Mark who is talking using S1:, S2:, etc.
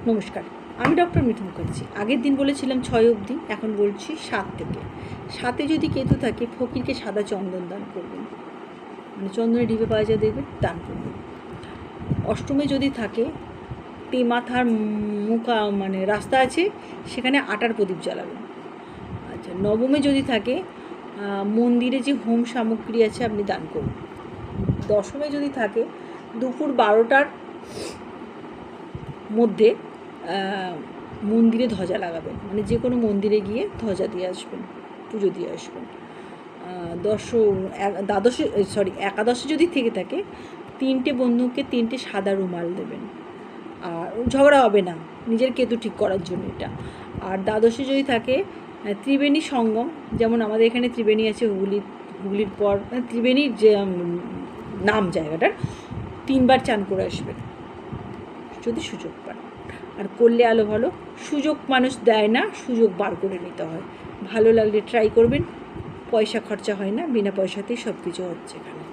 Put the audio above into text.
S1: নমস্কার, আমি ডক্টর মিঠু মুখার্জি। আগের দিন বলেছিলাম 6 অবধি, এখন বলছি 7 থেকে। 7-এ যদি কেতু থাকে, ফকিরকে সাদা চন্দন দান করবেন, মানে চন্দনের ডিবে পাওয়া যায় দেখবেন, দান করবেন। অষ্টমে যদি থাকে, মাথার মুখা মানে রাস্তা আছে, সেখানে আটার প্রদীপ জ্বালাবেন। আচ্ছা, নবমে যদি থাকে, মন্দিরে যে হোম সামগ্রী আছে আপনি দান করুন। দশমে যদি থাকে, দুপুর 12টার মধ্যে মন্দিরে ধ্বজা লাগাবেন, মানে যে কোনো মন্দিরে গিয়ে ধ্বজা দিয়ে আসবেন, পুজো দিয়ে আসবেন। একাদশে যদি থেকে থাকে, 3টে বন্ধুকে 3টে সাদা রুমাল দেবেন, আর ঝগড়া হবে না, নিজের কেতু ঠিক করার জন্য এটা। আর দ্বাদশে যদি থাকে, ত্রিবেণী সঙ্গম, যেমন আমাদের এখানে ত্রিবেণী আছে, হুগলির পর ত্রিবেণীর যে নাম জায়গাটার 3বার চান করে আসবেন যদি সুযোগ পান। আর করলে আলো ভালো, সুযোগ মানুষ দেয় না, সুযোগ বার করে নিতে হয়। ভালো লাগলে ট্রাই করবেন, পয়সা খরচা হয় না, বিনা পয়সাতেই সব কিছু হচ্ছে এখানে।